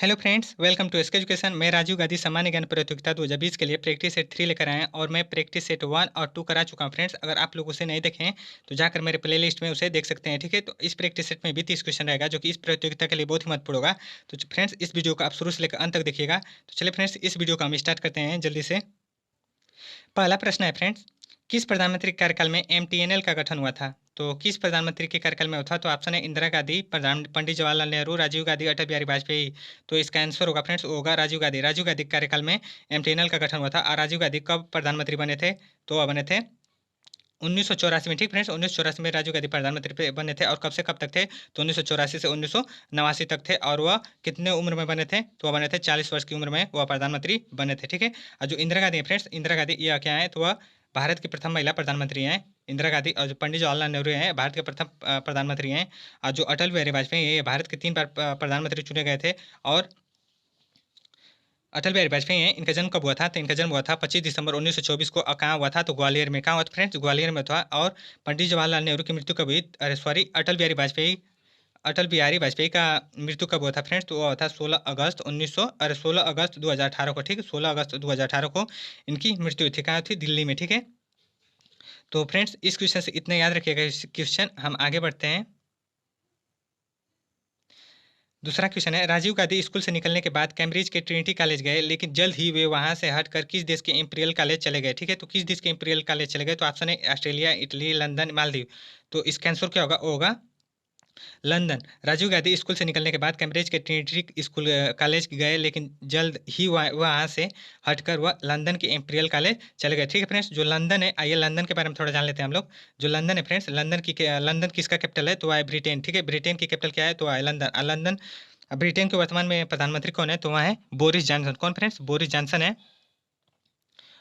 Hello friends, welcome to SK education. मैं राजीव गांधी सामान्य ज्ञान प्रतियोगिता 2020 के लिए प्रैक्टिस सेट 3 लेकर आए हैं और मैं प्रैक्टिस सेट 1 और 2 करा चुका हूं। फ्रेंड्स, अगर आप लोग उसे नहीं देखें तो जाकर मेरे प्लेलिस्ट में उसे देख सकते हैं। ठीक है, तो इस प्रैक्टिस सेट में भी 30 क्वेश्चन रहेगा जो कि इस प्रतियोगिता के लिए बहुत ही महत्वपूर्ण होगा। तो फ्रेंड्स, इस वीडियो को आप शुरू से लेकर अंत तक देखिएगा। तो चलिए फ्रेंड्स, इस वीडियो को हम स्टार्ट करते हैं जल्दी से। पहला प्रश्न है फ्रेंड्स, किस प्रधानमंत्री के कार्यकाल में एमटीएनएल का गठन हुआ था? तो किस प्रधानमंत्री के कार्यकाल में हुआ था? तो ऑप्शन है इंदिरा गांधी, प्रधान पंडित जवाहरलाल नेहरू, राजीव गांधी, अटल बिहारी वाजपेयी। तो इसका आंसर होगा फ्रेंड्स, वो होगा राजीव गांधी। राजीव गांधी के कार्यकाल में एमटीएनएल का गठन हुआ था। और राजीव गांधी कब प्रधानमंत्री बने थे? तो वह बने थे 1984 में। ठीक फ्रेंड्स, 1984 में राजीव गांधी प्रधानमंत्री बने थे। और कब से कब तक थे? तो 1984 से 1989 तक थे। और वह कितने उम्र में बने थे? तो वह बने थे 40 वर्ष की उम्र में वह प्रधानमंत्री बने थे। ठीक है, और जो इंदिरा गांधी है फ्रेंड्स, इंदिरा गांधी यह क्या है? तो वह भारत की प्रथम महिला प्रधानमंत्री हैं इंदिरा गांधी। और जो पंडित जवाहरलाल नेहरू हैं भारत के प्रथम प्रधानमंत्री हैं। और जो अटल बिहारी वाजपेयी हैं ये भारत के 3 बार प्रधानमंत्री चुने गए थे। और अटल बिहारी वाजपेयी हैं, इनका जन्म कब हुआ था? तो इनका जन्म हुआ था 25 दिसंबर 1924 को। कहाँ हुआ था? तो ग्वालियर में। कहाँ हुआ था फ्रेंड्स? ग्वालियर में था। और पंडित जवाहरलाल नेहरू की मृत्यु कब हुई? अरे सॉरी, अटल बिहारी वाजपेयी का मृत्यु कब हुआ था फ्रेंड्स? तो वो हुआ था 16 अगस्त 2018 को। ठीक है, 16 अगस्त 2018 को इनकी मृत्यु हुई थी। कहाँ थी? दिल्ली में। ठीक है, तो फ्रेंड्स इस क्वेश्चन से इतना याद रखिएगा। इस क्वेश्चन हम आगे बढ़ते हैं। दूसरा क्वेश्चन है, राजीव गांधी स्कूल से निकलने के बाद कैम्ब्रिज के ट्रिनिटी कॉलेज गए, लेकिन जल्द ही वे वहां से हटकर किस देश के इंपीरियल कॉलेज चले गए? ठीक है, तो किस देश के इंपीरियल कॉलेज चले गए? तो ऑप्शन है ऑस्ट्रेलिया, इटली, लंदन, मालदीव। तो इसका आंसर क्या होगा? वो होगा लंदन। राजीव गांधी स्कूल से निकलने के बाद कैम्ब्रिज के ट्रिनिटी स्कूल कॉलेज गए, लेकिन जल्द ही वहाँ से हटकर वह लंदन के इंपीरियल कॉलेज चले गए। ठीक है फ्रेंड्स, जो लंदन है, आइए लंदन के बारे में थोड़ा जान लेते हैं हम लोग। जो लंदन है फ्रेंड्स, लंदन किसका कैपिटल है? तो वह है ब्रिटेन। ठीक है, ब्रिटेन की कैपिटल क्या है? तो वह है लंदन। लंदन ब्रिटेन के वर्तमान में प्रधानमंत्री कौन है? तो वह है बोरिस जॉनसन। कौन फ्रेंड्स? बोरिस जॉनसन है।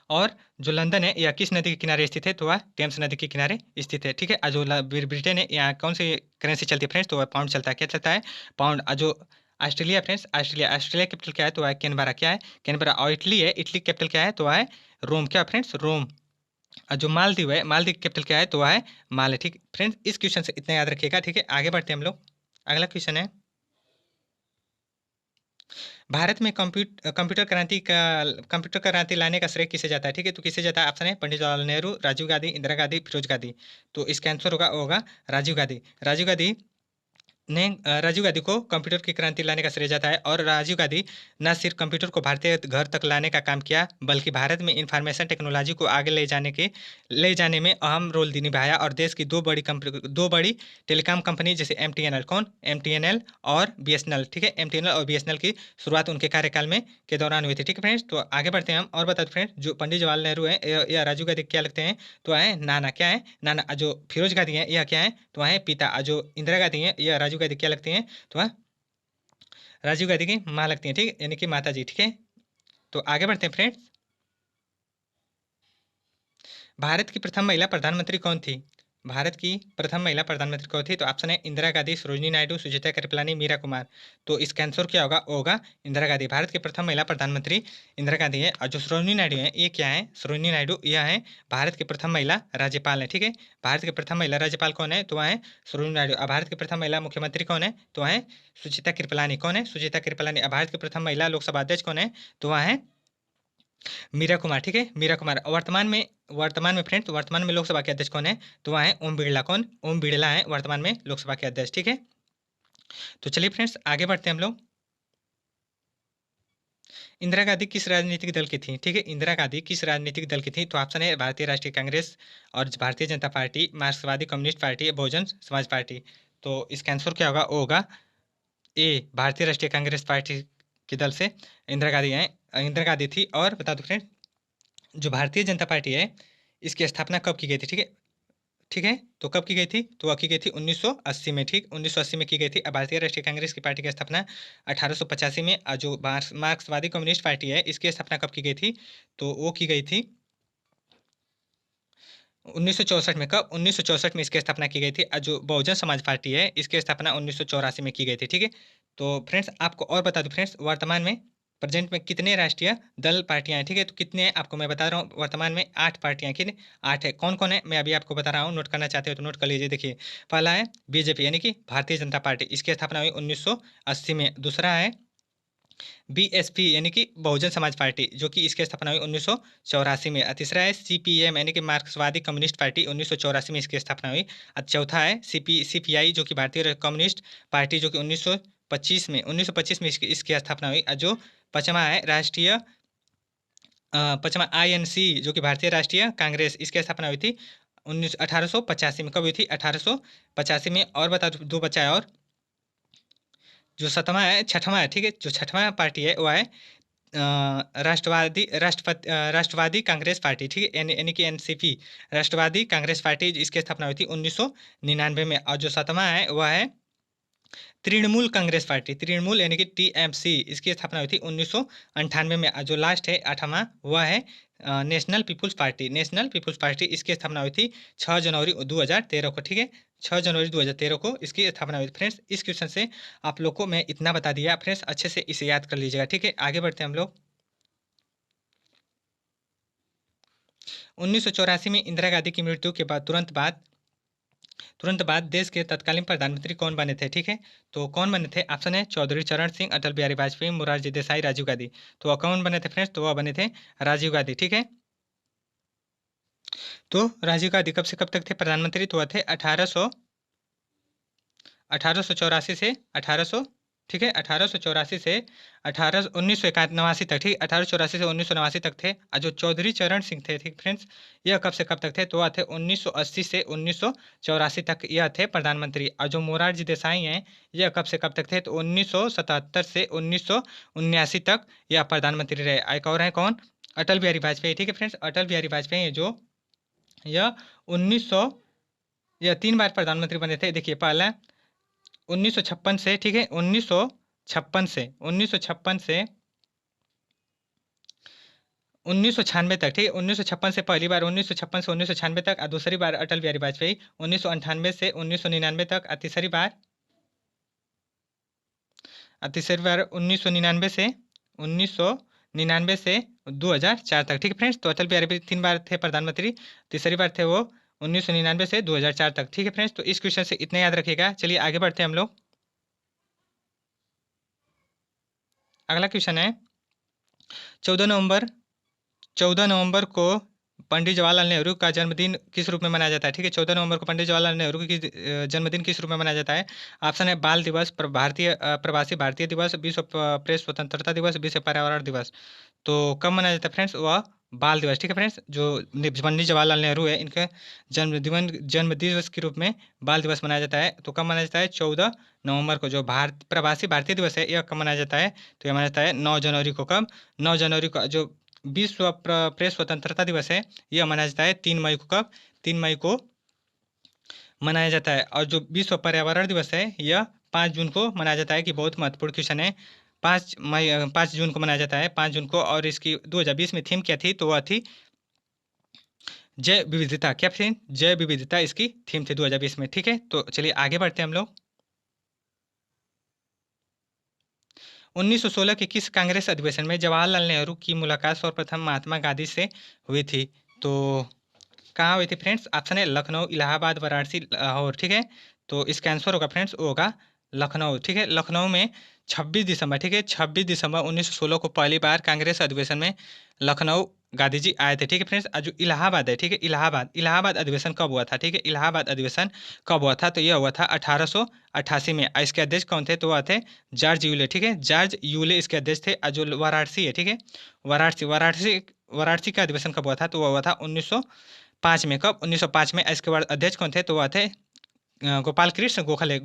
और जो लंदन है यह किस नदी के किनारे स्थित है? तो वह टेम्स नदी के किनारे स्थित है। ठीक है, और जो ब्रिटेन है यहाँ कौन सी करेंसी चलती है फ्रेंड्स? तो वह पाउंड चलता है। क्या चलता है? पाउंड। और जो ऑस्ट्रेलिया फ्रेंड्स, ऑस्ट्रेलिया कैपिटल क्या है? तो वह है कैनबरा। क्या है? कैनबरा। और इटली है, इटली कैपिटल क्या है? तो वह है रोम। क्या फ्रेंड्स? रोम। और जो मालदीव है, मालदीव कैपिटल क्या है? तो वह है माले। ठीक फ्रेंड्स, इस क्वेश्चन से इतना याद रखिएगा। ठीक है, आगे बढ़ते हैं हम लोग। अगला क्वेश्चन है, भारत में कंप्यूटर क्रांति लाने का श्रेय किसे जाता है? ठीक है, तो किसे जाता है? ऑप्शन है पंडित जवाहरलाल नेहरू, राजीव गांधी, इंदिरा गांधी, फिरोज गांधी। तो इसका आंसर होगा राजीव गांधी। राजीव गांधी को कंप्यूटर की क्रांति लाने का श्रेय जाता है। और राजीव गांधी न सिर्फ कंप्यूटर को भारतीय घर तक लाने का काम किया, बल्कि भारत में इंफॉर्मेशन टेक्नोलॉजी को आगे ले जाने में अहम रोल निभाया। और देश की दो बड़ी टेलीकॉम कंपनी जैसे एमटीएनएल, कौन? एमटीएनएल और बीएसएनएल। ठीक है, एमटीएनएल और बीएसएनएल की शुरुआत उनके कार्यकाल में के दौरान हुई थी। ठीक है फ्रेंड्स, तो आगे बढ़ते हैं हम। और बता दें फ्रेंड्स, जो पंडित जवाहरलाल नेहरू है या राजीव गांधी क्या लगते हैं? तो है नाना। क्या है? नाना। जो फिरोज गांधी है यह क्या है? तो है पिता। और जो इंदिरा गांधी है या राजीव गांधी क्या लगती हैं? तो वह राजीव गांधी की माँ लगती हैं। ठीक, यानी कि माता जी। ठीक है, तो आगे बढ़ते हैं फ्रेंड्स। भारत की प्रथम महिला प्रधानमंत्री कौन थी? भारत की प्रथम महिला प्रधानमंत्री कौन थी? तो ऑप्शन है इंदिरा गांधी, सरोजिनी नायडू, सुजीता कृपलानी, मीरा कुमार। तो इसका आंसर क्या होगा? वो होगा इंदिरा गांधी। भारत की प्रथम महिला प्रधानमंत्री इंदिरा गांधी है। और जो सरोजिनी नायडू है ये क्या है? सरोजिनी नायडू यह है भारत की प्रथम महिला राज्यपाल है। ठीक है, भारत की प्रथम महिला राज्यपाल कौन है? तो वह है सरोजिनी नायडू। और भारत की प्रथम महिला मुख्यमंत्री कौन है? तो वह है सुचिता कृपलानी। कौन है? सुचिता कृपलानी। और भारत की प्रथम महिला लोकसभा अध्यक्ष कौन है? तो वह है मीरा कुमार। ठीक है, मीरा कुमार। वर्तमान में फ्रेंड्स, वर्तमान में लोकसभा के अध्यक्ष कौन है? तो वहाँ है ओम बिरला। कौन? ओम बिरला है वर्तमान में लोकसभा के अध्यक्ष। ठीक है, तो चलिए फ्रेंड्स आगे बढ़ते हैं हम लोग। इंदिरा गांधी किस राजनीतिक दल की थी? ठीक है, इंदिरा गांधी किस राजनीतिक दल की थी? तो ऑप्शन है भारतीय राष्ट्रीय कांग्रेस और भारतीय जनता पार्टी, मार्क्सवादी communist party, Bahujan Samaj party. तो इसका आंसर क्या होगा? वो होगा ए, भारतीय राष्ट्रीय कांग्रेस पार्टी के दल से इंदिरा गांधी है। इंदिरा गांधी थी। और बता दो फ्रेंड्स, जो भारतीय जनता पार्टी है इसकी स्थापना कब की गई थी? ठीक है, ठीक है, तो कब की गई थी? तो वह की गई थी 1980 में। ठीक, 1980 में की गई थी। अब भारतीय राष्ट्रीय कांग्रेस की पार्टी की स्थापना 1885 में। और जो मार्क्सवादी कम्युनिस्ट पार्टी है इसकी स्थापना कब की गई थी? तो वो की गई थी 1964 में। कब? 1964 में इसकी स्थापना की गई थी। और जो बहुजन समाज पार्टी है इसकी स्थापना 1984 में की गई थी। ठीक है, तो फ्रेंड्स आपको और बता दूं फ्रेंड्स, वर्तमान में प्रेजेंट में कितने राष्ट्रीय दल पार्टियां हैं? ठीक है, तो कितने हैं आपको मैं बता रहा हूँ। वर्तमान में 8 पार्टियां। कितने? 8 है। कौन कौन है मैं अभी आपको बता रहा हूँ, नोट करना चाहते हो तो नोट कर लीजिए। देखिए, पहला है बीजेपी यानी कि भारतीय जनता पार्टी, इसकी स्थापना हुई 1980 में। दूसरा है बीएसपी यानी कि बहुजन समाज पार्टी, जो कि इसकी स्थापना हुई 1984 में। तीसरा है सीपीएम यानी कि मार्क्सवादी कम्युनिस्ट पार्टी, 1984 में इसकी स्थापना हुई। चौथा है सीपीआई जो कि भारतीय कम्युनिस्ट पार्टी, जो कि 1925 में इसकी स्थापना हुई। जो पांचवा है पांचवा आईएनसी जो कि भारतीय राष्ट्रीय कांग्रेस, इसकी स्थापना हुई थी 1885 में। कब हुई थी? 1885 में। और बता दो बच्चा है। और जो छठवां है, ठीक है, जो छठवां पार्टी है वो है राष्ट्रवादी कांग्रेस पार्टी, ठीक है, यानी कि एनसीपी, राष्ट्रवादी कांग्रेस पार्टी, इसकी स्थापना हुई थी 1999 में। और जो सातवां है वह है तृणमूल कांग्रेस पार्टी, तृणमूल यानी कि टीएमसी, इसकी स्थापना हुई थी 1998 में। और जो लास्ट है आठवां वह है National People's Party, National People's Party, इसकी स्थापना हुई थी 6 जनवरी 2013 को, ठीक है, 6 जनवरी 2013 को इसकी स्थापना हुई थी। फ्रेंड्स, इस क्वेश्चन से आप लोग को मैं इतना बता दिया। फ्रेंड्स, अच्छे से इसे याद कर लीजिएगा, ठीक है। आगे बढ़ते हैं हम लोग। 1984 में इंदिरा गांधी की मृत्यु के बाद तुरंत बाद देश के तत्कालीन प्रधानमंत्री कौन बने थे? ठीक है, तो कौन बने थे? ऑप्शन है चौधरी चरण सिंह, अटल बिहारी वाजपेयी, मोरारजी देसाई, राजीव गांधी। तो कौन बने थे फ्रेंड्स? तो वह बने थे राजीव गांधी, ठीक है। तो राजीव गांधी कब से कब तक थे प्रधानमंत्री? तो वह थे 1884 से 1800, ठीक है, 1884 से 1989 तक, ठीक, 1884 से 1989 तक थे। और जो चौधरी चरण सिंह थे, ठीक फ्रेंड्स, यह कब से कब तक थे? तो वह थे 1980 से 1984 तक यह थे प्रधानमंत्री। और जो मोरारजी देसाई हैं, यह कब से कब तक थे? तो 1977 से 1979 तक यह प्रधानमंत्री रहे। एक और है कौन? अटल बिहारी वाजपेयी, ठीक है फ्रेंड्स, अटल बिहारी वाजपेयी जो यह 1900 यह 3 बार प्रधानमंत्री बने थे। देखिए, पहला 1956 से, ठीक है, 1956 से 1996 तक, ठीक है, 1956 से पहली बार, 1956 से 1996 तक। और दूसरी बार अटल बिहारी वाजपेयी 1998 से 1999 तक। और तीसरी बार 1999 से 2004 तक, ठीक है फ्रेंड्स। तो अटल बिहारी भी 3 बार थे प्रधानमंत्री, तीसरी बार थे वो 1999 से 2004 तक, ठीक है फ्रेंड्स। तो इस क्वेश्चन से इतना याद रखिएगा। चलिए आगे बढ़ते हैं हम लोग। अगला क्वेश्चन है 14 नवंबर को पंडित जवाहरलाल नेहरू का जन्मदिन किस रूप में मनाया जाता है? ठीक है, 14 नवंबर को पंडित जवाहरलाल नेहरू की जन्मदिन किस रूप में मनाया जाता है? ऑप्शन है बाल दिवस, प्रवासी भारतीय दिवस, विश्व प्रेस स्वतंत्रता दिवस, विश्व पर्यावरण दिवस। तो कब मनाया जाता है फ्रेंड्स? वह बाल दिवस, ठीक है फ्रेंड्स। जो पंडित जवाहरलाल नेहरू है, इनके जन्म दिवस के रूप में बाल दिवस मनाया जाता है। तो कब मनाया जाता है? 14 नवंबर को। जो प्रवासी भारतीय दिवस है, यह कब मनाया जाता है? तो यह मनाया जाता है 9 जनवरी को। कब? 9 जनवरी को। जो विश्व प्रेस स्वतंत्रता दिवस है, यह मनाया जाता है 3 मई को। कब? 3 मई को मनाया जाता है। और जो विश्व पर्यावरण दिवस है, यह 5 जून को मनाया जाता है। कि बहुत महत्वपूर्ण क्वेश्चन है। 5 जून को मनाया जाता है, 5 जून को। और इसकी 2020 में थीम क्या थी? तो वह थी जय विविधता। क्या थी? जय विविधता इसकी थीम थी 2020 में, ठीक है। तो चलिए आगे बढ़ते हैं हम लोग। 1916 के किस कांग्रेस अधिवेशन में जवाहरलाल नेहरू की मुलाकात सर्वप्रथम महात्मा गांधी से हुई थी? तो कहाँ हुई थी फ्रेंड्स? ऑप्शन है लखनऊ, इलाहाबाद, वाराणसी, लाहौर, ठीक है। तो इसका आंसर होगा फ्रेंड्स, वो होगा लखनऊ, ठीक है। लखनऊ में 26 दिसंबर, ठीक है, 26 दिसंबर 1916 को पहली बार कांग्रेस अधिवेशन में लखनऊ गांधी जी आए थे, ठीक है फ्रेंड्स। और जो इलाहाबाद है, ठीक है, इलाहाबाद अधिवेशन कब हुआ था? ठीक है, इलाहाबाद अधिवेशन कब हुआ था? तो यह हुआ था 1888 में। और इसके अध्यक्ष कौन थे? तो वह थे जॉर्ज यूले, ठीक है, जॉर्ज यूले इसके अध्यक्ष थे। और जो वाराणसी है, ठीक है, वाराणसी का अधिवेशन कब हुआ था? तो वह हुआ था 1905 में। कब? 1905 में। इसके बाद अध्यक्ष कौन थे? तो वह थे गोपाल कृष्ण गोखले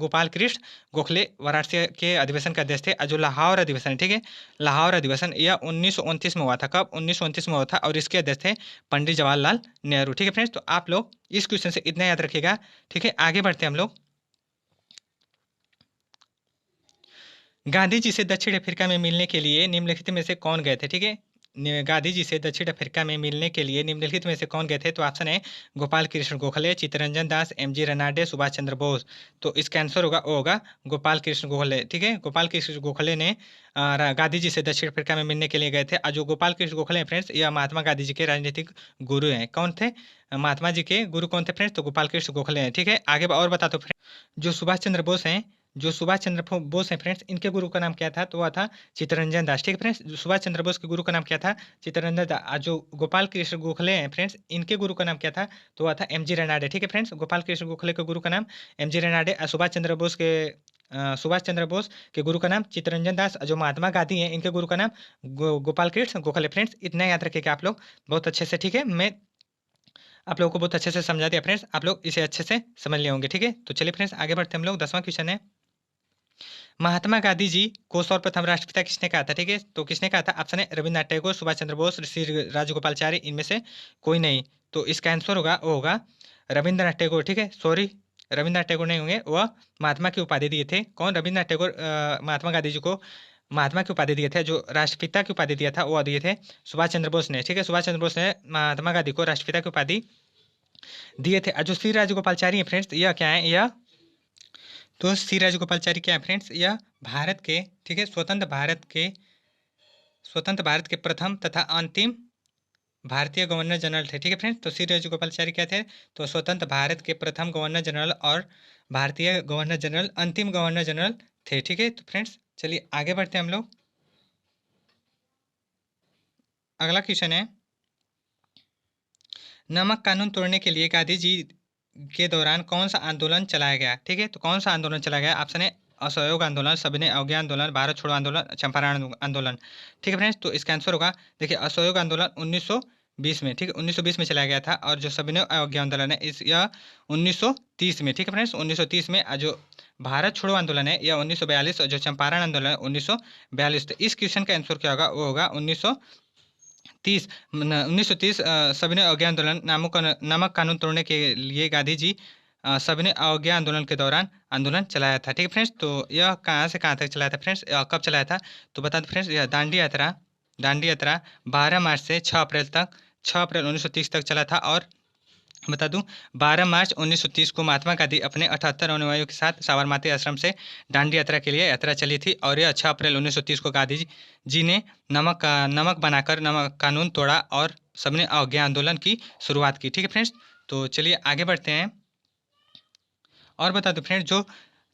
वाराणसी के अधिवेशन के अध्यक्ष थे। और जो लाहौर अधिवेशन है, ठीक है, लाहौर अधिवेशन यह 1929 में हुआ था। कब? 1929 में हुआ था। और इसके अध्यक्ष थे पंडित जवाहरलाल नेहरू, ठीक है फ्रेंड्स। तो आप लोग इस क्वेश्चन से इतना याद रखिएगा, ठीक है। आगे बढ़ते हैं हम लोग। गांधी जी से दक्षिण अफ्रीका में मिलने के लिए निम्नलिखित में से कौन गए थे? ठीक है, गांधी जी से दक्षिण अफ्रीका में मिलने के लिए निम्नलिखित में से कौन गए थे? तो ऑप्शन है गोपाल कृष्ण गोखले, चित्तरंजन दास, एमजी रनाडे, सुभाष चंद्र बोस। तो इसका आंसर होगा गोपाल कृष्ण गोखले, ठीक है। गोपाल कृष्ण गोखले ने गांधी जी से दक्षिण अफ्रीका में मिलने के लिए गए थे। और जो गोपाल कृष्ण गोखले हैं फ्रेंड्स, यह महात्मा गांधी जी के राजनीतिक गुरु हैं। कौन थे महात्मा जी के गुरु? कौन थे फ्रेंड्स? तो गोपाल कृष्ण गोखले हैं, ठीक है। आगे और बता दो फ्रेंड्स, जो सुभाष चंद्र बोस हैं, जो सुभाष चंद्र बोस हैं फ्रेंड्स, इनके गुरु का नाम क्या था? तो वह था चित्तरंजन दास। ठीक है फ्रेंड्स, जो सुभाष चंद्र बोस के गुरु का नाम क्या था? चित्तरंजन दास। जो गोपाल कृष्ण गोखले हैं फ्रेंड्स, इनके गुरु का नाम क्या था? तो वह था एमजी रेनाडे। ठीक है फ्रेंड्स, गोपाल कृष्ण गोखले के गुरु का नाम एमजी रेनाडे। सुभाष चंद्र बोस के गुरु का नाम चित्तरंजन दास। जो महात्मा गांधी हैं, इनके गुरु का नाम गोपाल कृष्ण गोखले। फ्रेंड्स, इतना याद रखिएगा आप लोग बहुत अच्छे से। ठीक है, मैं आप लोगों को बहुत अच्छे से समझा दिया फ्रेंड्स, आप लोग इसे अच्छे से समझ लिए होंगे। ठीक है, तो चलिए फ्रेंड्स आगे बढ़ते हैं हम लोग। 10वां क्वेश्चन है, महात्मा गांधी जी को सर्वप्रथम राष्ट्रपिता किसने कहा था? ठीक है, तो किसने कहा था? ऑप्शन है रविन्द्रनाथ टैगोर, सुभाष चंद्र बोस, श्री राजगोपालचारी, इनमें से कोई नहीं। तो इसका आंसर होगा वो होगा रविन्द्रनाथ टैगोर। ठीक है, सॉरी, रविन्द्रनाथ टैगोर नहीं होंगे, वह महात्मा की उपाधि दिए थे। कौन? रविन्द्रनाथ टैगोर महात्मा गांधी जी को महात्मा की उपाधि दिए थे। जो राष्ट्रपिता की उपाधि दिया था वो दिए थे सुभाष चंद्र बोस ने। ठीक है, सुभाष चंद्र बोस ने महात्मा गांधी को राष्ट्रपिता की उपाधि दिए थे। जो श्री राजगोपालचारी है फ्रेंड्स, यह क्या है? यह तो श्री राजगोपालचारी क्या है फ्रेंड्स? यह भारत के, ठीक है, स्वतंत्र भारत के प्रथम तथा अंतिम भारतीय गवर्नर जनरल थे। ठीक है फ्रेंड्स, तो श्री राजगोपालचारी क्या थे? तो स्वतंत्र भारत के प्रथम गवर्नर जनरल और भारतीय गवर्नर जनरल, अंतिम गवर्नर जनरल थे। ठीक है, तो फ्रेंड्स चलिए आगे बढ़ते हैं हम लोग। अगला क्वेश्चन है, नमक कानून तोड़ने के लिए गांधी जी के दौरान कौन सा आंदोलन चलाया गया? ठीक है, तो कौन सा आंदोलन चलाया गया? ऑप्शन है असहयोग आंदोलन, सविनय अवज्ञा आंदोलन, भारत छोड़ो आंदोलन, चंपारण आंदोलन। ठीक है फ्रेंड्स, तो इसका आंसर होगा, देखिए, असहयोग आंदोलन 1920 में। ठीक है, 1920 में चलाया गया था। और जो सविनय अवज्ञा आंदोलन है यह 1930 में। ठीक है फ्रेंड्स, 1930 में। जो भारत छोड़ो आंदोलन है यह 1942, और जो चंपारण आंदोलन है 1942। तो इस क्वेश्चन का आंसर क्या होगा? वो होगा 1930। सविनय अवज्ञा आंदोलन, नमक कानून तोड़ने के लिए गांधी जी सविनय अवज्ञा आंदोलन के दौरान आंदोलन चलाया था। ठीक है फ्रेंड्स, तो यह कहाँ से कहाँ तक चलाया था फ्रेंड्स? कब चलाया था? तो बता दो फ्रेंड्स, यह दांडी यात्रा 12 मार्च से 6 अप्रैल 1930 तक चला था। और बता दूं, 12 मार्च 1930 को महात्मा गांधी अपने 78 अनुयायियों के साथ साबरमती आश्रम से दांडी यात्रा के लिए यात्रा चली थी। और यह 6 अप्रैल 1930 को गांधी जी ने नमक बनाकर नमक कानून तोड़ा और सबने अवज्ञा आंदोलन की शुरुआत की। ठीक है फ्रेंड्स, तो चलिए आगे बढ़ते हैं। और बता दो फ्रेंड्स, जो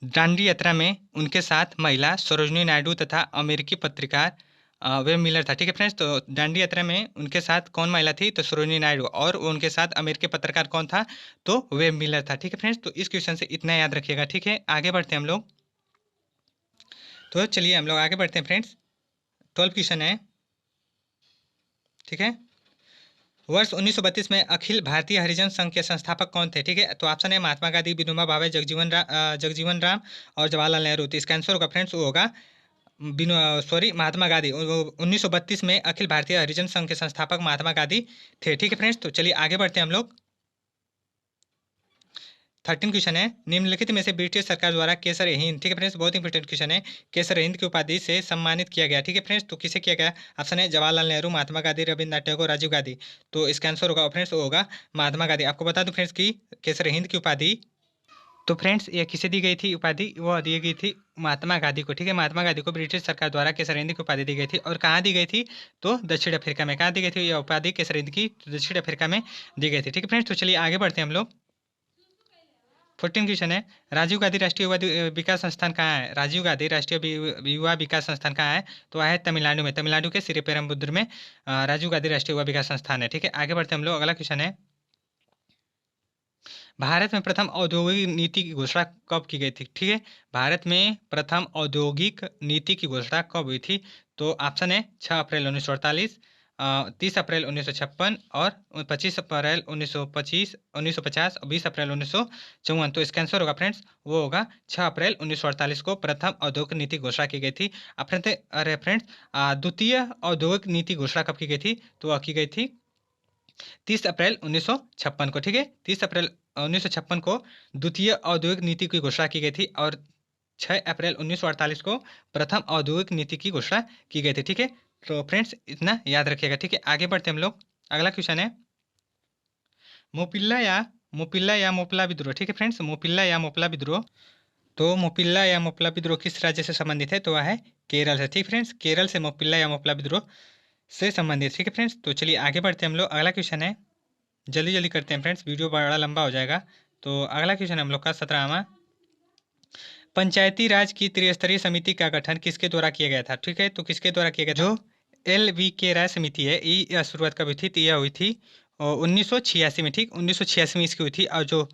दांडी यात्रा में उनके साथ महिला सरोजनी नायडू तथा अमेरिकी पत्रकार वेब मिलर था। ठीक है फ्रेंड्स, तो दांडी यात्रा में उनके साथ कौन महिला थी? तो सरोजनी नायडू। और उनके साथ अमेरिकी पत्रकार कौन था? तो वेब मिलर था। ठीक है फ्रेंड्स, तो इस क्वेश्चन से इतना याद रखिएगा। ठीक है, आगे बढ़ते हैं हम लोग। तो चलिए हम लोग आगे बढ़ते हैं फ्रेंड्स। 12 क्वेश्चन है, ठीक है। वर्ष 1932 में अखिल भारतीय हरिजन संघ के संस्थापक कौन थे? ठीक है, तो ऑप्शन है महात्मा गांधी, विनोबा भावे, जगजीवन राम और जवाहरलाल नेहरू। तो इसका आंसर होगा फ्रेंड्स, वो होगा महात्मा गांधी। 1932 में अखिल भारतीय हरिजन संघ के संस्थापक महात्मा गांधी थे। ठीक है फ्रेंड्स, तो चलिए आगे बढ़ते हैं हम लोग। 13 क्वेश्चन है, निम्नलिखित में से ब्रिटिश सरकार द्वारा केसर हिंद, ठीक है फ्रेंड्स, बहुत इंपॉर्टेंट क्वेश्चन है, केसर हिंद की उपाधि से सम्मानित किया गया। ठीक है फ्रेंड्स, तो किसे किया गया? ऑप्शन है जवाहरलाल नेहरू, महात्मा गांधी, रविन्द्रनाथ टैगोर, राजीव गांधी। तो इसका आंसर होगा फ्रेंड्स, वो होगा महात्मा गांधी। आपको बता दूं फ्रेंड्स की केसर हिंद की उपाधि, तो फ्रेंड्स ये किसे दी गई थी उपाधि? वो दी गई थी महात्मा गांधी को। ठीक है, महात्मा गांधी को ब्रिटिश सरकार द्वारा केसर हिंद की उपाधि दी गई थी। और कहाँ दी गई थी? तो दक्षिण अफ्रीका में। कहाँ दी गई थी यह उपाधि केसर हिंद की? तो दक्षिण अफ्रीका में दी गई थी। ठीक है फ्रेंड्स, तो चलिए आगे बढ़ते हैं हम लोग। 14 क्वेश्चन है, राजीव गांधी राष्ट्रीय युवा विकास संस्थान कहाँ है? राजीव गांधी राष्ट्रीय युवा विकास संस्थान कहाँ है? तो है तमिलनाडु में। तमिलनाडु के श्रीपेरुम्बुदुर में राजीव गांधी राष्ट्रीय युवा विकास संस्थान है। ठीक है, आगे बढ़ते हैं हम लोग। अगला क्वेश्चन है, भारत में प्रथम औद्योगिक नीति की घोषणा कब की गई थी? ठीक है, भारत में प्रथम औद्योगिक नीति की घोषणा कब हुई थी? तो ऑप्शन है 6 अप्रैल 1948, 30 अप्रैल 1956 और 25 अप्रैल 1950 और 20 अप्रैल 1954। तो इसका आंसर होगा फ्रेंड्स, वो होगा 6 अप्रैल 1948 को प्रथम औद्योगिक नीति घोषणा की गई थी। अरे फ्रेंड्स, द्वितीय औद्योगिक नीति घोषणा कब की गई थी? तो वह की गई थी 30 अप्रैल 1956 को। ठीक है, 30 अप्रैल 1956 को द्वितीय औद्योगिक नीति की घोषणा की गई थी। और 6 अप्रैल 1948 को प्रथम औद्योगिक नीति की घोषणा की गई थी। ठीक है, तो फ्रेंड्स इतना याद रखिएगा। ठीक है, आगे बढ़ते हैं हम लोग। अगला क्वेश्चन है, मोपिल्ला या मोपला विद्रोह। ठीक है फ्रेंड्स, मोपिल्ला या मोपला विद्रोह, तो मोपिल्ला या मोपला विद्रोह किस राज्य से संबंधित है? तो वह है केरल से। ठीक फ्रेंड्स, केरल से मोपिल्ला या मोपला विद्रोह से संबंधित। ठीक है फ्रेंड्स, तो चलिए आगे बढ़ते हैं हम लोग। अगला क्वेश्चन है, जल्दी जल्दी करते हैं फ्रेंड्स, वीडियो बड़ा लंबा हो जाएगा। तो अगला क्वेश्चन है हम लोग का 17वां, पंचायती राज की त्रिस्तरीय समिति का गठन किसके द्वारा किया गया था? ठीक है, तो किसके द्वारा किया गया था? जो LV के राय समिति है, ये शुरुआत कब हुई थी? तो यह हुई थी 1986 में। ठीक, 1986 में इसकी हुई थी। और जो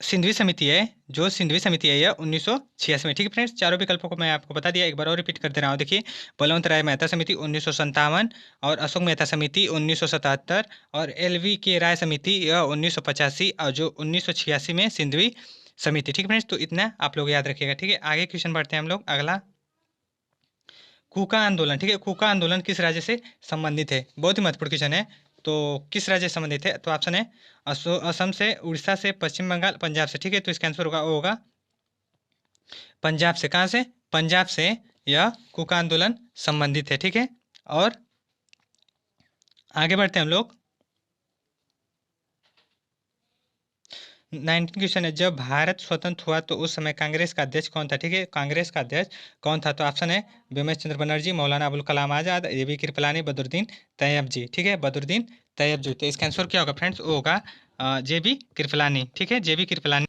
सिंधवी समिति है, यह 1986 में। ठीक है फ्रेंड्स, चारों विकल्पों को मैं आपको बता दिया, एक बार और रिपीट कर दे रहा हूँ। देखिए, बलवंत राय मेहता समिति 1957, और अशोक मेहता समिति 1977, और LV के राय समिति यह 1985, और जो 1986 में सिंधवी समिति। ठीक है फ्रेंड्स, तो इतना आप लोग याद रखिएगा। ठीक है, आगे क्वेश्चन बढ़ते हैं हम लोग। अगला, कूका आंदोलन। ठीक है, कूका आंदोलन किस राज्य से संबंधित है? बहुत ही महत्वपूर्ण क्वेश्चन है। तो किस राज्य से संबंधित है? तो ऑप्शन है असम से, उड़ीसा से, पश्चिम बंगाल, पंजाब से। ठीक है, तो इसका आंसर होगा पंजाब से। कहाँ से? पंजाब से यह कूका आंदोलन संबंधित है। ठीक है, और आगे बढ़ते हैं हम लोग। 19 क्वेश्चन है, जब भारत स्वतंत्र हुआ तो उस समय कांग्रेस का अध्यक्ष कौन था? ठीक है, कांग्रेस का अध्यक्ष कौन था? तो ऑप्शन है बिमल चंद्र बनर्जी, मौलाना अबुल कलाम आजाद, AB कृपलानी, बदरुद्दीन तैयब जी। ठीक है, बदरुद्दीन तैयब जी। तो इसका आंसर क्या होगा फ्रेंड्स? वो होगा JB कृपलानी। ठीक है, JB कृपलानी।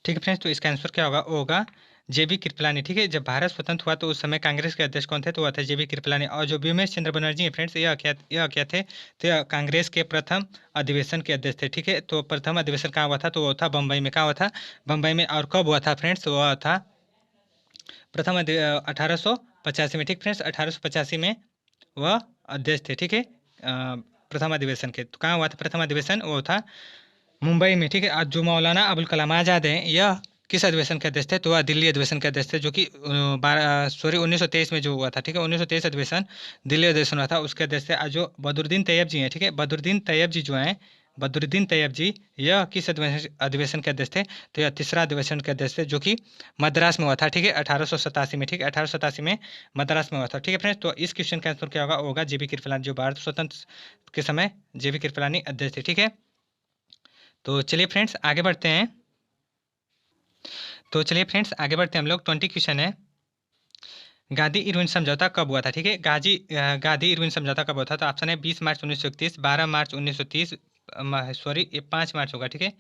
ठीक है फ्रेंड्स, तो इसका आंसर क्या होगा? वो होगा JB कृपलानी। ठीक है, जब भारत स्वतंत्र हुआ तो उस समय कांग्रेस के अध्यक्ष कौन थे? तो वह थे JB कृपलानी। और जो भीमेश चंद्र बनर्जी हैं फ्रेंड्स, यह क्या थे? तो यह कांग्रेस के प्रथम अधिवेशन के अध्यक्ष थे। ठीक है, तो प्रथम अधिवेशन कहाँ हुआ था? तो वो था बम्बई में। कहाँ हुआ था? बम्बई में। और कब हुआ था फ्रेंड्स? वह था प्रथम 1885 में। ठीक फ्रेंड्स, 1885 में वह अध्यक्ष थे। ठीक है, प्रथम अधिवेशन के। तो कहाँ हुआ था प्रथम अधिवेशन? वो था मुंबई में। ठीक है, आज जो मौलाना अबुल कलाम आजाद हैं, यह किस अधिवेशन के अध्यक्ष थे? तो वह दिल्ली अधिवेशन के अध्यक्ष थे, जो कि 1923 में जो हुआ था। ठीक है, 1923 अधिवेशन दिल्ली अधिवेशन हुआ था, उसके अध्यक्ष थे। आज जो बदरुद्दीन तैयब जी हैं, ठीक है, बदरुद्दीन तैयब जी जो हैं, बदरुद्दीन तैयब जी, यह किस अधिवेशन के अध्यक्ष थे? तो यह तीसरा अधिवेशन के अध्यक्ष थे, जो कि मद्रास में हुआ था। ठीक है, 1887 में। ठीक है, 1887 में मद्रास में हुआ था। ठीक है फ्रेंड्स, तो इस क्वेश्चन का आंसर क्या होगा? होगा JB कृपलानी, जो भारत स्वतंत्र के समय JB कृपलानी अध्यक्ष थे। ठीक है, तो चलिए फ्रेंड्स आगे बढ़ते हैं। हम लोग। 20 क्वेश्चन है, गांधी इरविन समझौता कब हुआ था? ठीक है, गांधी इरविन समझौता कब हुआ था? तो ऑप्शन है 20 मार्च 1931, 12 मार्च 1930, सॉरी ये 5 मार्च होगा। ठीक है,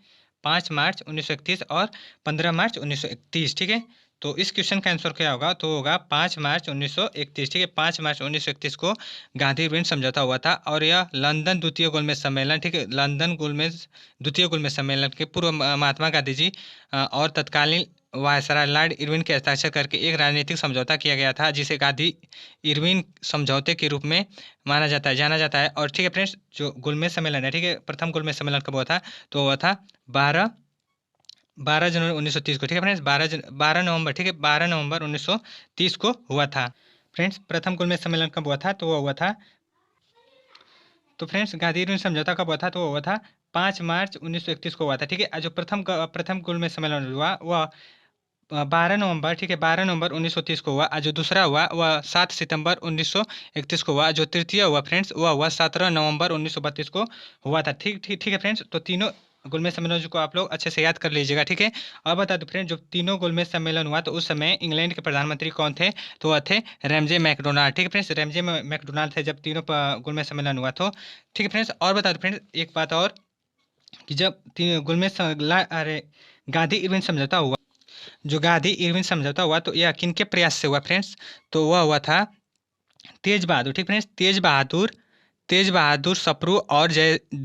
5 मार्च 1931 और 15 मार्च 1931। ठीक है, तो इस क्वेश्चन का आंसर क्या होगा? तो होगा 5 मार्च 1931। ठीक है, 5 मार्च 1931 को गांधी इरविन समझौता हुआ था, और यह लंदन द्वितीय गोलमेज सम्मेलन, ठीक है, लंदन द्वितीय गोलमेज सम्मेलन के पूर्व महात्मा गांधी जी और तत्कालीन वायसराय लॉर्ड इरविन के हस्ताक्षर करके एक राजनीतिक समझौता किया गया था, जिसे गांधी इरविन समझौते के रूप में जाना जाता है। और ठीक है फ्रेंड्स, जो गोलमेज सम्मेलन है, ठीक है, प्रथम गोलमेज सम्मेलन कब हुआ था? तो हुआ था 12 जनवरी 1930 को। ठीक है फ्रेंड्स, 12 नवंबर, ठीक है, 12 नवंबर 1930 को हुआ था। फ्रेंड्स, प्रथम गोलमेज सम्मेलन कब हुआ था? तो वो हुआ था, तो फ्रेंड्स गांधी इरविन समझौता कब हुआ था? तो वो हुआ था 5 मार्च 1931 को हुआ था। ठीक है, जो प्रथम गोलमेज सम्मेलन हुआ वह 12 नवंबर, ठीक है, 12 नवंबर 1930 को हुआ। जो दूसरा हुआ वह 7 सितंबर 1931 को हुआ। जो तृतीय हुआ फ्रेंड्स, वह हुआ 17 नवंबर 1932 को हुआ था। ठीक ठीक ठीक है फ्रेंड्स, तो तीनों गोलमेज सम्मेलन को आप लोग अच्छे से याद कर लीजिएगा। ठीक है, और बता दो फ्रेंड्स, जो तीनों गोलमेज सम्मेलन हुआ तो उस समय इंग्लैंड के प्रधानमंत्री कौन थे? तो वह थे रैमजे मैकडोनाल्ड। ठीक है फ्रेंड्स, रैमजे मैकडोनाल्ड थे जब तीनों गोलमेज सम्मेलन हुआ। तो ठीक है फ्रेंड्स, और बता दो फ्रेंड्स एक बात और, कि जब अरे गांधी इरविन समझौता हुआ, जो गांधी इरविन समझौता हुआ तो यह किनके प्रयास से हुआ फ्रेंड्स? तो वह हुआ था तेज बहादुर। ठीक फ्रेंड्स, तेज बहादुर सप्रू और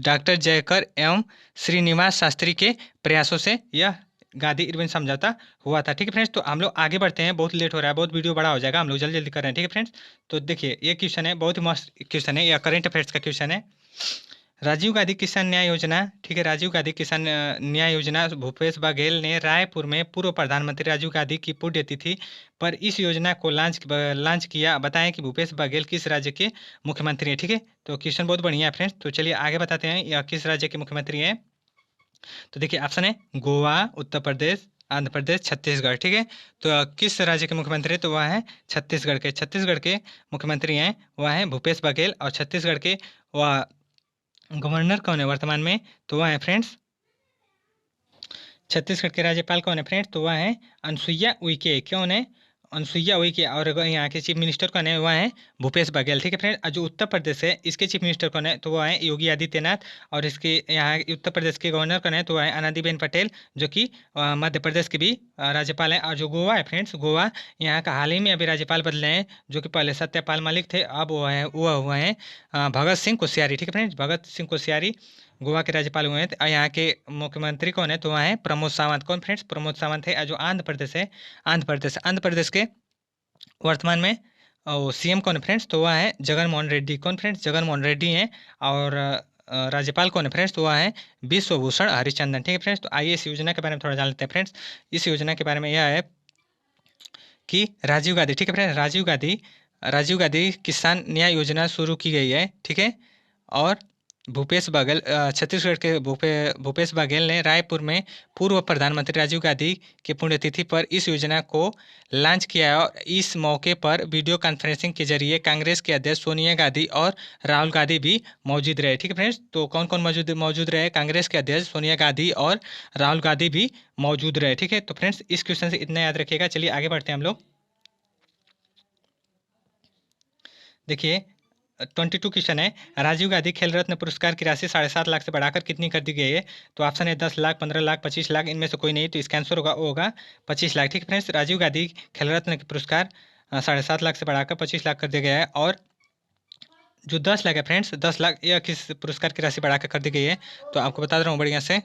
डॉक्टर जयकर एवं श्रीनिवास शास्त्री के प्रयासों से यह गांधी इरविन समझौता हुआ था। ठीक है फ्रेंड्स, तो हम लोग आगे बढ़ते हैं, बहुत लेट हो रहा है, बहुत वीडियो बड़ा हो जाएगा, हम लोग जल्दी जल्दी कर रहे हैं। ठीक है फ्रेंड्स, तो देखिए ये क्वेश्चन है, बहुत ही मस्त क्वेश्चन है, यह करंट अफेयर्स का क्वेश्चन है। राजीव गांधी किसान न्याय योजना, ठीक है, राजीव गांधी किसान न्याय योजना भूपेश बघेल ने रायपुर में पूर्व प्रधानमंत्री राजीव गांधी की पुण्यतिथि पर इस योजना को लॉन्च किया। बताएं कि भूपेश बघेल किस राज्य के मुख्यमंत्री हैं? ठीक है, तो क्वेश्चन बहुत बढ़िया है फ्रेंड्स, तो चलिए आगे बताते हैं यह किस राज्य के मुख्यमंत्री हैं। तो देखिए ऑप्शन है गोवा, उत्तर प्रदेश, आंध्र प्रदेश, छत्तीसगढ़। ठीक है, तो किस राज्य के मुख्यमंत्री तो वह है छत्तीसगढ़ के मुख्यमंत्री हैं, वह है भूपेश बघेल। और छत्तीसगढ़ के वह गवर्नर कौन है वर्तमान में? तो वह है फ्रेंड्स, छत्तीसगढ़ के राज्यपाल कौन है फ्रेंड्स? तो वह है अनुसुईया उइके। कौन है? अनुसुईया उइके और यहाँ के चीफ मिनिस्टर कौन है, वह है भूपेश बघेल। ठीक है फ्रेंड, जो उत्तर प्रदेश है इसके चीफ मिनिस्टर कौन है, तो वह है योगी आदित्यनाथ। और इसके यहाँ उत्तर प्रदेश के गवर्नर कौन है, तो वह है आनंदीबेन पटेल, जो कि मध्य प्रदेश के भी राज्यपाल हैं। और जो गोवा है फ्रेंड्स, गोवा यहाँ का हाल ही में अभी राज्यपाल बदले हैं, जो कि पहले सत्यपाल मलिक थे, अब वह हुए हैं भगत सिंह कोश्यारी। ठीक है फ्रेंड्स, भगत सिंह कोश्यारी गोवा के राज्यपाल हुए हैं। और यहाँ के मुख्यमंत्री कौन है, तो वह है प्रमोद सावंत। कौन फ्रेंड्स, प्रमोद सावंत है। और जो आंध्र प्रदेश है, आंध्र प्रदेश के वर्तमान में सीएम कौन है फ्रेंड्स, तो वह है जगन मोहन रेड्डी। कौन फ्रेंड्स, जगन मोहन रेड्डी हैं। और राज्यपाल कौन है फ्रेंड्स, तो वह है विश्वभूषण हरिचंदन। ठीक है फ्रेंड्स, तो आइए इस योजना के बारे में थोड़ा जान लेते हैं फ्रेंड्स। इस योजना के बारे में यह है कि राजीव गांधी, ठीक है फ्रेंड्स, राजीव गांधी किसान न्याय योजना शुरू की गई है। ठीक है, और भूपेश बघेल छत्तीसगढ़ के भूपेश बघेल ने रायपुर में पूर्व प्रधानमंत्री राजीव गांधी की पुण्यतिथि पर इस योजना को लॉन्च किया है। और इस मौके पर वीडियो कॉन्फ्रेंसिंग के जरिए कांग्रेस के अध्यक्ष सोनिया गांधी और राहुल गांधी भी मौजूद रहे। ठीक है फ्रेंड्स, तो कौन कौन मौजूद रहे, कांग्रेस के अध्यक्ष सोनिया गांधी और राहुल गांधी भी मौजूद रहे। ठीक है, तो फ्रेंड्स इस क्वेश्चन से इतना याद रखिएगा। चलिए आगे बढ़ते हैं हम लोग। देखिए 22 क्वेश्चन है, राजीव गांधी खेल रत्न पुरस्कार की राशि 7.5 लाख से बढ़ाकर कितनी कर दी गई है। तो ऑप्शन है 10 लाख, 15 लाख, 25 लाख, इनमें से कोई नहीं। तो इसका आंसर होगा 25 लाख। ठीक है फ्रेंड्स, राजीव गांधी खेल रत्न के पुरस्कार 7.5 लाख से बढ़ाकर 25 लाख कर दिया गया है। और जो 10 लाख है फ्रेंड्स, 10 लाख यह किस पुरस्कार की राशि बढ़ाकर कर दी गई है, तो आपको बता रहा हूँ बढ़िया से।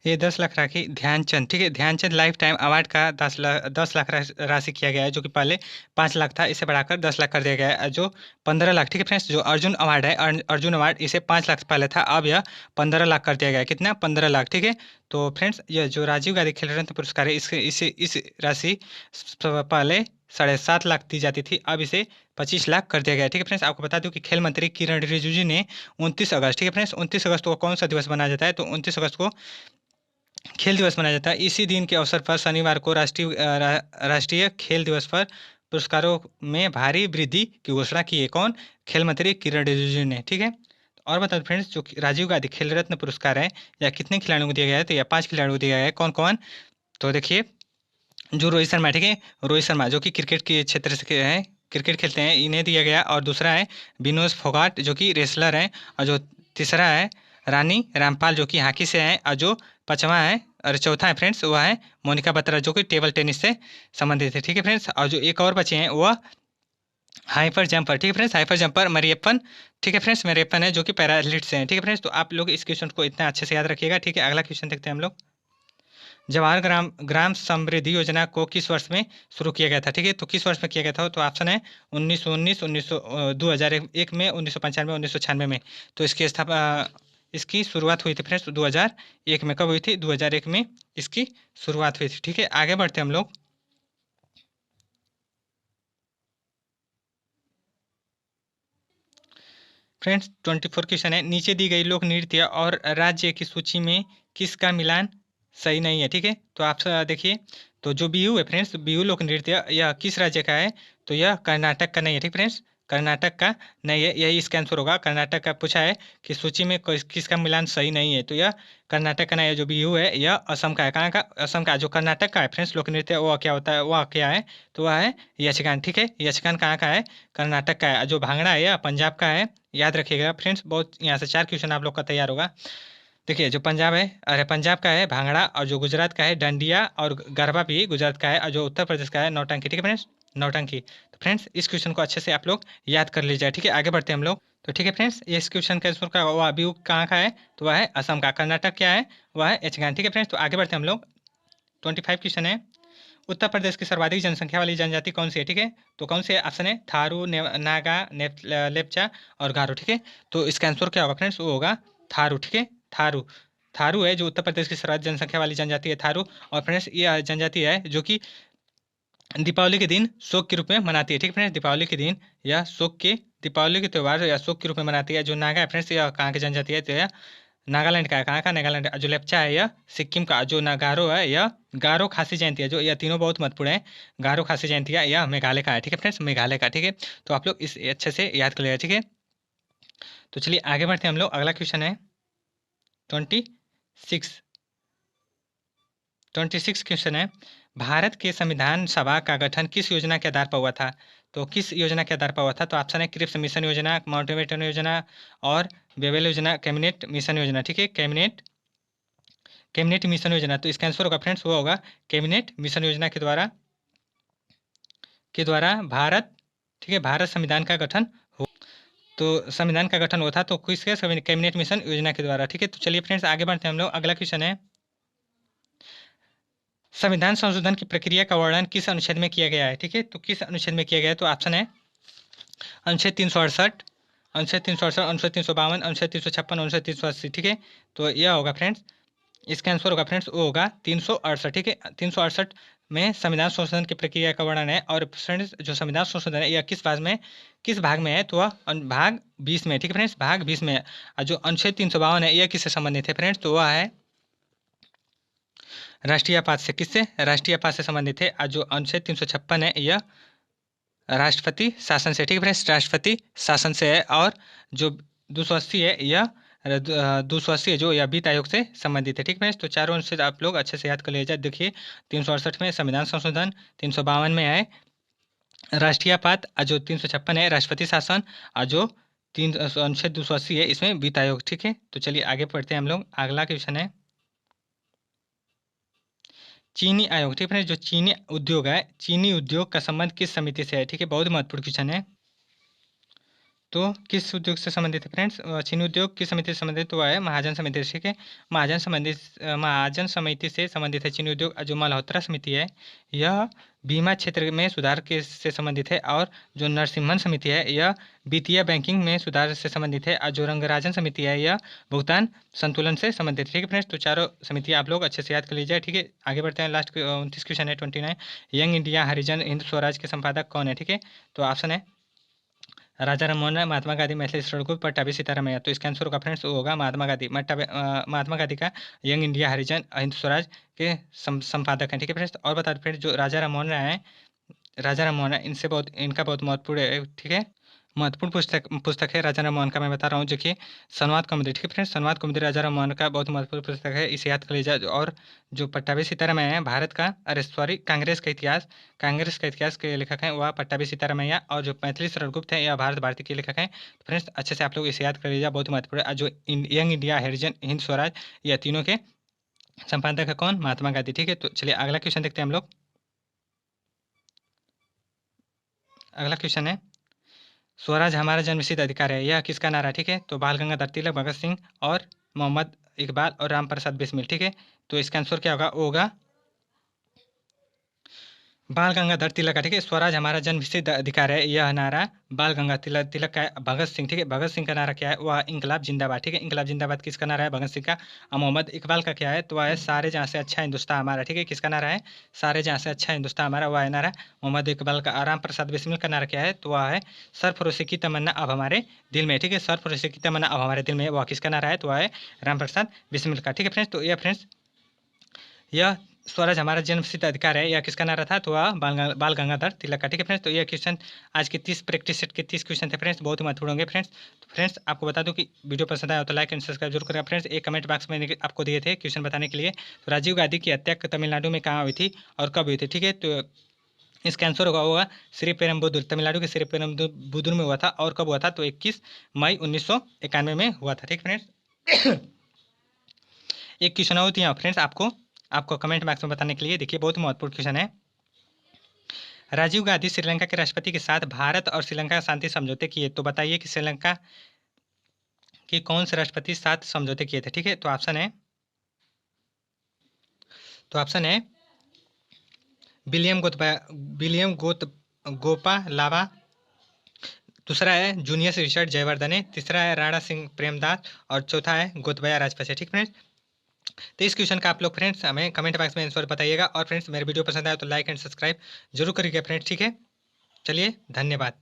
ये 10 लाख राशि ध्यानचंद, ठीक है, ध्यानचंद लाइफ टाइम अवार्ड का 10 लाख राशि किया गया है, जो कि पहले 5 लाख था, इसे बढ़ाकर 10 लाख कर दिया गया है। जो 15 लाख, ठीक है फ्रेंड्स, जो अर्जुन अवार्ड है, अर्जुन अवार्ड इसे 5 लाख से पहले था, अब यह 15 लाख कर दिया गया है। कितना, 15 लाख। ठीक है, तो फ्रेंड्स यह जो राजीव गांधी खेल रत्न पुरस्कार है, इस राशि पहले 7.5 लाख दी जाती थी, अब इसे 25 लाख कर दिया गया है। ठीक है फ्रेंड्स, आपको बता दूं कि खेल मंत्री किरण रिजिजू ने 29 अगस्त, ठीक है फ्रेंड्स, 29 अगस्त को कौन सा दिवस मनाया जाता है, तो 29 अगस्त को खेल दिवस मनाया जाता है। इसी दिन के अवसर पर शनिवार को राष्ट्रीय खेल दिवस पर पुरस्कारों में भारी वृद्धि की घोषणा की है। कौन, खेल मंत्री किरण रिजिजू ने। ठीक है, और बता फ्रेंड्स, जो राजीव गांधी खेल रत्न पुरस्कार है, या कितने खिलाड़ियों को दिया गया है, तो यह 5 खिलाड़ियों को दिया गया है। कौन कौन, तो देखिए जो रोहित शर्मा, ठीक है, रोहित शर्मा जो कि क्रिकेट के क्षेत्र से हैं, क्रिकेट खेलते हैं, इन्हें दिया गया। और दूसरा है विनोद फोगाट, जो कि रेसलर हैं। और जो तीसरा है रानी रामपाल, जो कि हॉकी से हैं। और जो पाँचवा है और चौथा है फ्रेंड्स, वह है मोनिका बत्रा, जो कि टेबल टेनिस से संबंधित है। ठीक है फ्रेंड्स, और जो एक और बचे हैं वह हाइपर जंपर, ठीक है फ्रेंड्स, हाइपर जंपर मरियप्पन, ठीक है फ्रेंड्स, मरियप्पन है, जो कि पैरा एथलीट से हैं। ठीक है फ्रेंड्स, तो आप लोग इस क्वेश्चन को इतना अच्छे से याद रखिएगा। ठीक है, अगला क्वेश्चन देखते हैं हम लोग। जवाहर ग्राम समृद्धि योजना को किस वर्ष में शुरू किया गया था। ठीक है, तो किस वर्ष में किया गया था, तो ऑप्शन है 1919, 2001 में, 1995, 1996 में। तो इसकी शुरुआत हुई थी फ्रेंड्स 2001 में। कब हुई थी, 2001 में इसकी शुरुआत हुई थी। ठीक है, आगे बढ़ते हम लोग। फ्रेंड्स 24 क्वेश्चन है, नीचे दी गई लोक नृत्य और राज्य की सूची में किसका मिलान सही नहीं है। ठीक है, तो आप देखिए, तो जो बिहू है फ्रेंड्स, बिहू लोक नृत्य यह किस राज्य का है, तो यह कर्नाटक का नहीं है। ठीक फ्रेंड्स, कर्नाटक का नहीं है, यही इसका आंसर होगा। कर्नाटक का पूछा है कि सूची में किसका मिलान सही नहीं है, तो यह कर्नाटक का नहीं है। जो बिहू है यह असम का है। कहाँ का, असम का। जो कर्नाटक का है फ्रेंड्स लोक नृत्य, वह क्या होता है, वह क्या है, तो वह है यक्षगान। ठीक है, यक्षगान कहाँ का है, कर्नाटक का है। जो भांगड़ा है यह पंजाब का है। याद रखिएगा फ्रेंड्स, बहुत यहाँ से 4 क्वेश्चन आप लोग का तैयार होगा। देखिए जो पंजाब है, अरे पंजाब का है भांगड़ा, और जो गुजरात का है डंडिया, और गरबा भी गुजरात का है। और जो उत्तर प्रदेश का है नौटंकी। ठीक है फ्रेंड्स, नौटंकी। तो फ्रेंड्स इस क्वेश्चन को अच्छे से आप लोग याद कर लीजिए। ठीक है, आगे बढ़ते हैं हम लोग। तो ठीक है फ्रेंड्स, ये इस क्वेश्चन का आंसर का वह व्यू कहाँ का है, तो वह है असम का। कर्नाटक क्या है, वह है यक्षगान। ठीक है फ्रेंड्स, तो आगे बढ़ते हैं हम लोग। 25 क्वेश्चन है, उत्तर प्रदेश की सर्वाधिक जनसंख्या वाली जनजाति कौन सी है। ठीक है, तो कौन से ऑप्शन है, थारू, नागा, लेप्चा और गारो। ठीक है, तो इसका आंसर क्या होगा फ्रेंड्स, वो होगा थारू। ठीक है, थारू, थारू है जो उत्तर प्रदेश की सर्वाधिक जनसंख्या वाली जनजाति है, थारू। और फ्रेंड्स ये जनजाति है जो कि दीपावली के दिन शोक के रूप में मनाती है। ठीक है फ्रेंड्स, दीपावली के दिन यह दीपावली के त्यौहार या शोक के रूप में मनाती है। जो नागा है फ्रेंड्स, यह कहाँ की जनजाति है, तो यह नागालैंड का है। कहाँ का, नागालैंड। जो लेप्चा है यह सिक्किम का। जो गारो है यह गारो खासी जयंती है। जो यह तीनों बहुत महत्वपूर्ण है। गारो खासी जयंती है यह मेघालय का है। ठीक है फ्रेंड्स, मेघालय का। ठीक है, तो आप लोग इस अच्छे से याद कर लिया। ठीक है, तो चलिए आगे बढ़ते हैं हम लोग। अगला क्वेश्चन है 26 26 क्वेश्चन है, भारत के संविधान सभा का गठन किस योजना के आधार पर हुआ था? तो किस योजना के आधार पर हुआ था? तो ऑप्शन है क्रिप्स मिशन योजना, माउंटबेटन योजना और बेबल योजना, कैबिनेट मिशन योजना। ठीक है, कैबिनेट मिशन योजना। तो इसका आंसर होगा फ्रेंड्स, वो होगा कैबिनेट मिशन योजना के द्वारा भारत, ठीक है, भारत संविधान का गठन हो। तो संविधान का गठन हुआ था तो किसके? कैबिनेट मिशन योजना के द्वारा। ठीक है, तो चलिए फ्रेंड्स आगे बढ़ते हैं हम लोग। अगला क्वेश्चन है, संविधान संशोधन की प्रक्रिया का वर्णन किस अनुच्छेद में किया गया है? ठीक है, तो किस अनुच्छेद में किया गया है? तो ऑप्शन है अनुच्छेद 368, अनुच्छेद 368, अनुच्छेद 352, अनुच्छेद 356, अनुच्छेद 380। ठीक है, तो यह होगा फ्रेंड्स, इसका आंसर होगा फ्रेंड्स, वो होगा 368। ठीक है, 368 में संविधान संशोधन की प्रक्रिया का वर्णन है। और फ्रेंड्स जो संविधान संशोधन है यह किस भाग में है? तो वह भाग 20 में। ठीक है फ्रेंड्स, भाग 20 में है। और जो अनुच्छेद 352 है यह किससे संबंधित है फ्रेंड्स? तो वह है राष्ट्रीय आपात से। किससे? राष्ट्रीय आपात से संबंधित है। और जो अनुच्छेद 356 है यह राष्ट्रपति शासन से। ठीक है फ्रेंड्स, राष्ट्रपति शासन से है। और जो 280 है यह 280 है जो यह वित्त आयोग से संबंधित है। ठीक है फ्रेंड्स, तो चारों अनुच्छेद आप लोग अच्छे से याद कर लीजिए। देखिए 368 में संविधान संशोधन, 352 में है राष्ट्रीय आपात, और जो 356 है राष्ट्रपति शासन, और जो अनुच्छेद 280 है इसमें वित्त आयोग। ठीक है, तो चलिए आगे पढ़ते हैं हम लोग। अगला क्वेश्चन है, चीनी आयोग। ठीक है, जो चीनी उद्योग है, चीनी उद्योग का संबंध किस समिति से है? ठीक है, बहुत महत्वपूर्ण क्वेश्चन है। तो किस उद्योग से संबंधित है फ्रेंड्स? चीनी उद्योग किस समिति से संबंधित हुआ है? महाजन समिति से। ठीक है, महाजन समिति से संबंधित है चीनी उद्योग। जो मल्होत्रा समिति है यह बीमा क्षेत्र में सुधार के से संबंधित है। और जो नरसिम्हन समिति है यह वित्तीय बैंकिंग में सुधार से संबंधित है। और जो रंगराजन समिति है यह भुगतान संतुलन से संबंधित है। ठीक है फ्रेंड्स, तो चारों समिति आप लोग अच्छे से याद कर लीजिए। ठीक है, आगे बढ़ते हैं। लास्ट 29 क्वेश्चन है 29, यंग इंडिया हरिजन हिंद स्वराज के संपादक कौन है? ठीक है, तो ऑप्शन है राजा राममोहन राय, महात्मा गांधी, मैथिली शरण गुप्त, पट्टाभी सीतारामैया। तो इसका आंसर होगा फ्रेंड्स, वो होगा महात्मा गांधी। महात्मा गांधी का यंग इंडिया हरिजन हिंद स्वराज के संपादक हैं। ठीक है फ्रेंड्स, और बता दें फ्रेंड्स जो राजा राममोहन राय हैं, राजा राममोहन राय इनका बहुत महत्वपूर्ण है। ठीक है, महत्वपूर्ण पुस्तक है राजा राममोहन का। मैं बता रहा हूँ, देखिए संवाद कौमुदी। ठीक है फ्रेंड्स, संवाद कौमुदी राजा राममोहन का बहुत महत्वपूर्ण पुस्तक है, इसे याद कर लीजिए। और जो पट्टाभी सीतारामैया है भारत का, अरे सॉरी, कांग्रेस का इतिहास के लेखक हैं वह पट्टाभी सीतारामैया। और जो मैथिली शरण गुप्त हैं यह भारत भारती के लेखक हैं। तो फ्रेंड्स अच्छे से आप लोग इसे याद कर लीजिए, बहुत महत्वपूर्ण है। जो यंग इंडिया हरिजन हिंद स्वराज, यह तीनों के संपादक है कौन? महात्मा गांधी। ठीक है, तो चलिए अगला क्वेश्चन देखते हैं हम लोग। अगला क्वेश्चन है, स्वराज हमारा जन्मसिद्ध अधिकार है, यह किसका नारा है? ठीक है, तो बाल गंगाधर तिलक, भगत सिंह और मोहम्मद इकबाल और राम प्रसाद बिस्मिल। ठीक है, तो इसका आंसर क्या होगा? वो होगा बाल गंगाधर तिलक का। ठीक है, स्वराज हमारा जन्मसिद्ध अधिकार है, यह नारा बाल गंगाधर तिलक का है। भगत सिंह, ठीक है, भगत सिंह का नारा क्या है? वह इंकलाब जिंदाबाद। ठीक है, इंकलाब जिंदाबाद किसका नारा है? भगत सिंह का। और मोहम्मद इकबाल का क्या है? तो वह है सारे जहाँ से अच्छा हिंदुस्तान हमारा। ठीक है, किसका नारा है? सारे जहाँ से अच्छा हिंदुस्तान हमारा, वह है नारा मोहम्मद इकबाल का। राम प्रसाद बिस्मिल का नारा क्या है? तो वह है सरफरोशी की तमन्ना अब हमारे दिल में। ठीक है, सरफरोशी की तमन्ना अब हमारे दिल में, वह किसका नारा है? तो वह है राम प्रसाद बिस्मिल का। ठीक है फ्रेंड्स, तो यह फ्रेंड्स यह स्वराज हमारा जन्मसिद्ध अधिकार है, यह किसका नारा था? तो वह बाल गंगाधर तिलक का। ठीक है फ्रेंड्स, तो यह क्वेश्चन आज के 30 प्रैक्टिस सेट के 30 क्वेश्चन थे फ्रेंड्स, बहुत ही महत्वपूर्ण होंगे फ्रेंड्स। तो फ्रेंड्स आपको बता दूं कि वीडियो पसंद आया तो लाइक एंड सब्सक्राइब जरूर करें फ्रेंड्स। एक कमेंट बॉक्स में आपको दिए थे क्वेश्चन बताने के लिए। तो राजीव गांधी की हत्या तमिलनाडु में कहाँ हुई थी और कब हुई थी? ठीक है, तो इसका आंसर होगा श्रीपेरुम्बदूर, तमिलनाडु के श्रीपेरुम्बदूर में हुआ था। और कब हुआ था? तो 21 मई 1991 में हुआ था। ठीक फ्रेंड्स, एक क्वेश्चन होती है फ्रेंड्स आपको कमेंट बॉक्स में बताने के लिए। देखिए बहुत महत्वपूर्ण क्वेश्चन है, राजीव गांधी श्रीलंका के राष्ट्रपति के साथ भारत और श्रीलंका शांति समझौते किए, तो बताइए कि श्रीलंका के कौन से राष्ट्रपति साथ समझौते किए थे? ठीक है, तो ऑप्शन है विलियम गोपालावा, दूसरा है जूनियस रिचर्ड जयवर्धने, तीसरा है राणा सिंह प्रेमदास और चौथा है गोतबाया राजपक्षे। ठीक फ्रेंड्स, तो इस क्वेश्चन का आप लोग फ्रेंड्स हमें कमेंट बॉक्स में आंसर बताइएगा। और फ्रेंड्स मेरे वीडियो पसंद आया तो लाइक एंड सब्सक्राइब जरूर करिएगा फ्रेंड्स। ठीक है, चलिए धन्यवाद।